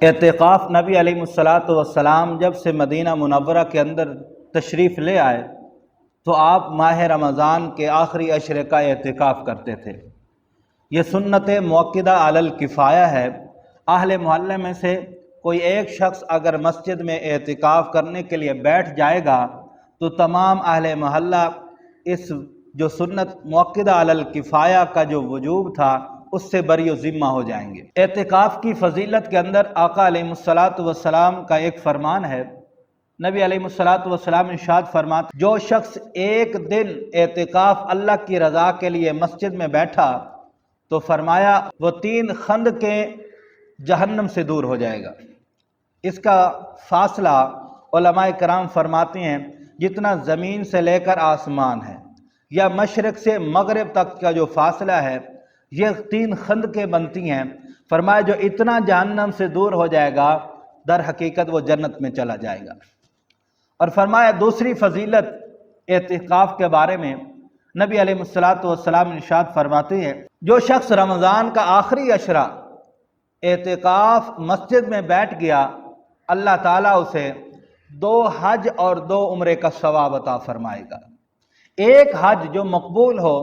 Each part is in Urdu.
اعتکاف نبی علیہ الصلاۃ والسلام جب سے مدینہ منورہ کے اندر تشریف لے آئے تو آپ ماہ رمضان کے آخری عشرے کا اعتکاف کرتے تھے۔ یہ سنت موقدہ علی الکفایہ ہے۔ اہل محلے میں سے کوئی ایک شخص اگر مسجد میں اعتکاف کرنے کے لیے بیٹھ جائے گا تو تمام اہل محلہ اس جو سنت موقدہ علی الکفایہ کا جو وجوب تھا اس سے بری و ذمہ ہو جائیں گے۔ اعتکاف کی فضیلت کے اندر آقا علیہ الصلاۃ والسلام کا ایک فرمان ہے۔ نبی علیہ الصلاۃ والسلام ارشاد فرماتے جو شخص ایک دن اعتکاف اللہ کی رضا کے لیے مسجد میں بیٹھا تو فرمایا وہ 3 خندقیں جہنم سے دور ہو جائے گا۔ اس کا فاصلہ علماء کرام فرماتے ہیں جتنا زمین سے لے کر آسمان ہے یا مشرق سے مغرب تک کا جو فاصلہ ہے یہ 3 خندقیں بنتی ہیں۔ فرمایا جو اتنا جہنم سے دور ہو جائے گا در حقیقت وہ جنت میں چلا جائے گا۔ اور فرمایا دوسری فضیلت اعتکاف کے بارے میں نبی علیہ الصلاۃ والسلام ارشاد فرماتے ہیں جو شخص رمضان کا آخری عشرہ اعتکاف مسجد میں بیٹھ گیا اللہ تعالیٰ اسے 2 حج اور 2 عمرے کا ثواب عطا فرمائے گا۔ ایک حج جو مقبول ہو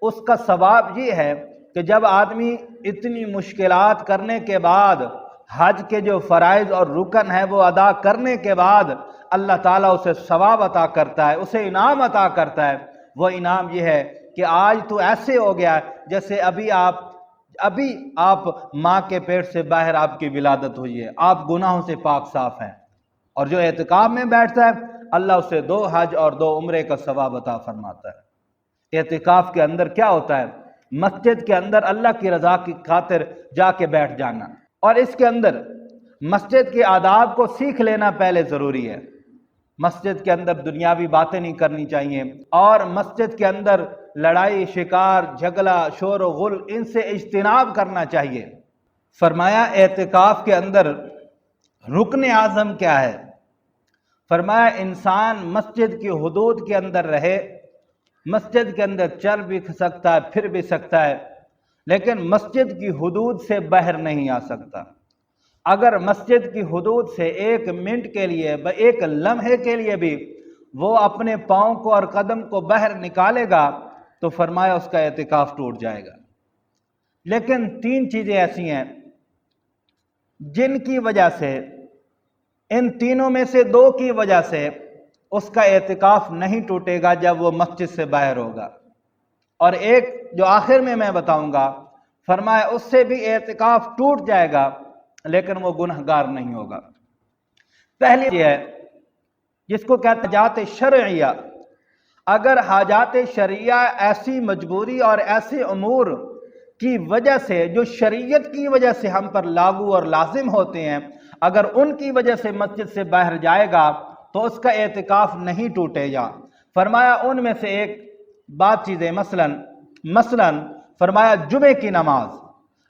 اس کا ثواب یہ ہے کہ جب آدمی اتنی مشکلات کرنے کے بعد حج کے جو فرائض اور رکن ہے وہ ادا کرنے کے بعد اللہ تعالیٰ اسے ثواب عطا کرتا ہے، اسے انعام عطا کرتا ہے۔ وہ انعام یہ ہے کہ آج تو ایسے ہو گیا جیسے ابھی آپ ماں کے پیٹ سے باہر آپ کی ولادت ہوئی ہے، آپ گناہوں سے پاک صاف ہیں۔ اور جو اعتکاف میں بیٹھتا ہے اللہ اسے 2 حج اور 2 عمرے کا ثواب عطا فرماتا ہے۔ اعتکاف کے اندر کیا ہوتا ہے؟ مسجد کے اندر اللہ کی رضا کی خاطر جا کے بیٹھ جانا، اور اس کے اندر مسجد کے آداب کو سیکھ لینا پہلے ضروری ہے۔ مسجد کے اندر دنیاوی باتیں نہیں کرنی چاہیے، اور مسجد کے اندر لڑائی شکار جھگڑا شور و غل ان سے اجتناب کرنا چاہیے۔ فرمایا اعتکاف کے اندر رکن اعظم کیا ہے؟ فرمایا انسان مسجد کی حدود کے اندر رہے، مسجد کے اندر چل بھی سکتا ہے پھر بھی سکتا ہے لیکن مسجد کی حدود سے باہر نہیں آ سکتا۔ اگر مسجد کی حدود سے 1 منٹ کے لیے 1 لمحے کے لیے بھی وہ اپنے پاؤں کو اور قدم کو باہر نکالے گا تو فرمایا اس کا اعتکاف ٹوٹ جائے گا۔ لیکن 3 چیزیں ایسی ہیں جن کی وجہ سے ان تینوں میں سے 2 کی وجہ سے اس کا اعتکاف نہیں ٹوٹے گا جب وہ مسجد سے باہر ہوگا، اور ایک جو آخر میں بتاؤں گا فرمایا اس سے بھی اعتکاف ٹوٹ جائے گا لیکن وہ گنہگار نہیں ہوگا۔ پہلی یہ ہے جس کو کہتے ہیں حاجات شرعیہ۔ اگر حاجات شرعیہ ایسی مجبوری اور ایسے امور کی وجہ سے جو شریعت کی وجہ سے ہم پر لاگو اور لازم ہوتے ہیں اگر ان کی وجہ سے مسجد سے باہر جائے گا تو اس کا اعتکاف نہیں ٹوٹے گا۔ فرمایا ان میں سے ایک چیزیں مثلا فرمایا جمعے کی نماز،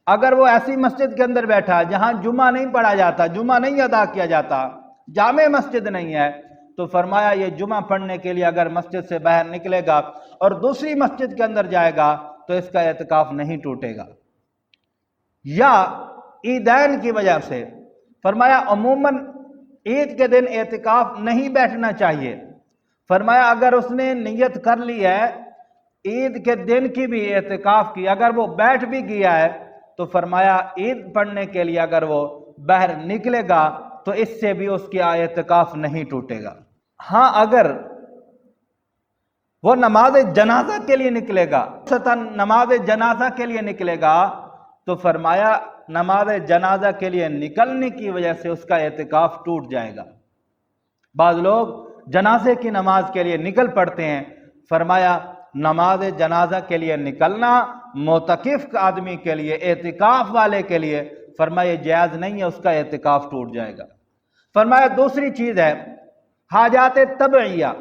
اگر وہ ایسی مسجد کے اندر بیٹھا جہاں جمعہ نہیں پڑھا جاتا، جمعہ نہیں ادا کیا جاتا، جامع مسجد نہیں ہے، تو فرمایا یہ جمعہ پڑھنے کے لیے اگر مسجد سے باہر نکلے گا اور دوسری مسجد کے اندر جائے گا تو اس کا اعتکاف نہیں ٹوٹے گا۔ یا عیدین کی وجہ سے فرمایا عموماً عید کے دن اعتکاف نہیں بیٹھنا چاہیے۔ فرمایا اگر اس نے نیت کر لی ہے عید کے دن کی بھی اعتکاف کی، اگر وہ بیٹھ بھی گیا ہے تو فرمایا عید پڑھنے کے لیے اگر وہ باہر نکلے گا تو اس سے بھی اس کی اعتکاف نہیں ٹوٹے گا۔ ہاں اگر وہ نماز جنازہ کے لیے نکلے گا، نماز جنازہ کے لیے نکلے گا تو فرمایا نماز جنازہ کے لیے نکلنے کی وجہ سے اس کا اعتکاف ٹوٹ جائے گا۔ بعض لوگ جنازے کی نماز کے لیے نکل پڑتے ہیں، فرمایا نماز جنازہ کے لیے نکلنا معتکف آدمی کے لیے اعتکاف والے کے لیے فرمایا جائز نہیں ہے، اس کا اعتکاف ٹوٹ جائے گا۔ فرمایا دوسری چیز ہے حاجات طبعیہ،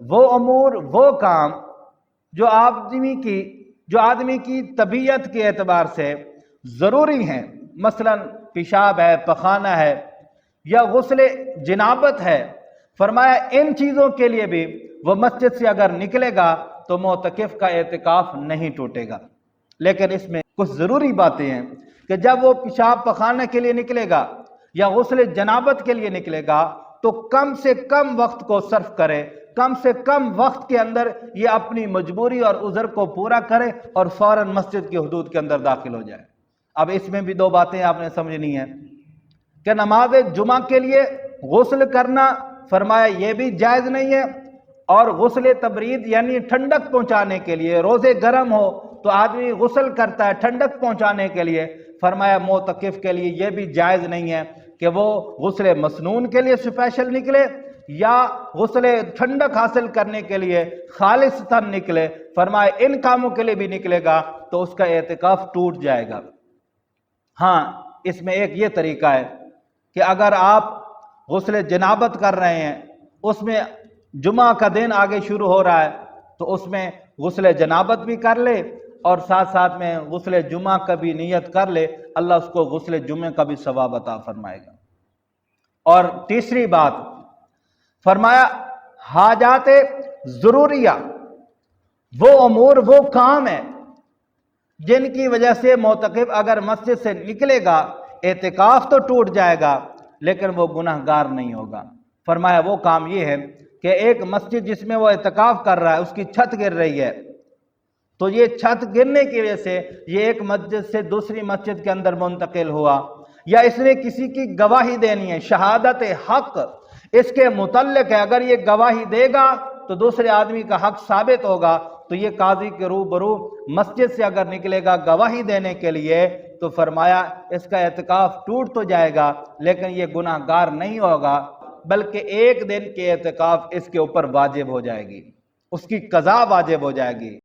وہ امور وہ کام جو آدمی کی طبیعت کے اعتبار سے ضروری ہیں، مثلا پیشاب ہے، پخانہ ہے یا غسل جنابت ہے، فرمایا ان چیزوں کے لیے بھی وہ مسجد سے اگر نکلے گا تو معتکف کا اعتکاف نہیں ٹوٹے گا۔ لیکن اس میں کچھ ضروری باتیں ہیں کہ جب وہ پیشاب پخانے کے لیے نکلے گا یا غسل جنابت کے لیے نکلے گا تو کم سے کم وقت کو صرف کرے، کم سے کم وقت کے اندر یہ اپنی مجبوری اور عذر کو پورا کرے اور فوراً مسجد کی حدود کے اندر داخل ہو جائے۔ اب اس میں بھی دو باتیں آپ نے سمجھنی ہیں کہ نماز جمعہ کے لیے غسل کرنا فرمایا یہ بھی جائز نہیں ہے، اور غسل تبرید یعنی ٹھنڈک پہنچانے کے لیے، روزے گرم ہو تو آدمی غسل کرتا ہے ٹھنڈک پہنچانے کے لیے، فرمایا معتکف کے لیے یہ بھی جائز نہیں ہے کہ وہ غسل مسنون کے لیے اسپیشل نکلے یا غسل ٹھنڈک حاصل کرنے کے لیے خالصتاً نکلے۔ فرمایا ان کاموں کے لیے بھی نکلے گا تو اس کا اعتکاف ٹوٹ جائے گا۔ ہاں، اس میں ایک یہ طریقہ ہے کہ اگر آپ غسل جنابت کر رہے ہیں، اس میں جمعہ کا دن آگے شروع ہو رہا ہے تو اس میں غسل جنابت بھی کر لے اور ساتھ ساتھ میں غسل جمعہ کا بھی نیت کر لے، اللہ اس کو غسل جمعہ کا بھی ثواب عطا فرمائے گا۔ اور تیسری بات فرمایا حاجات ضروریہ، وہ امور، وہ کام ہیں جن کی وجہ سے معتکف اگر مسجد سے نکلے گا اعتکاف تو ٹوٹ جائے گا لیکن وہ گناہ گار نہیں ہوگا۔ فرمایا وہ کام یہ ہے کہ ایک مسجد جس میں وہ اعتکاف کر رہا ہے اس کی چھت گر رہی ہے، تو یہ چھت گرنے کی وجہ سے یہ ایک مسجد سے دوسری مسجد کے اندر منتقل ہوا، یا اس نے کسی کی گواہی دینی ہے، شہادت حق اس کے متعلق ہے، اگر یہ گواہی دے گا تو دوسرے آدمی کا حق ثابت ہوگا، تو یہ قاضی کے روبرو مسجد سے اگر نکلے گا گواہی دینے کے لیے تو فرمایا اس کا اعتکاف ٹوٹ تو جائے گا لیکن یہ گناہ گار نہیں ہوگا، بلکہ ایک دن کے اعتکاف اس کے اوپر واجب ہو جائے گی، اس کی قضا واجب ہو جائے گی۔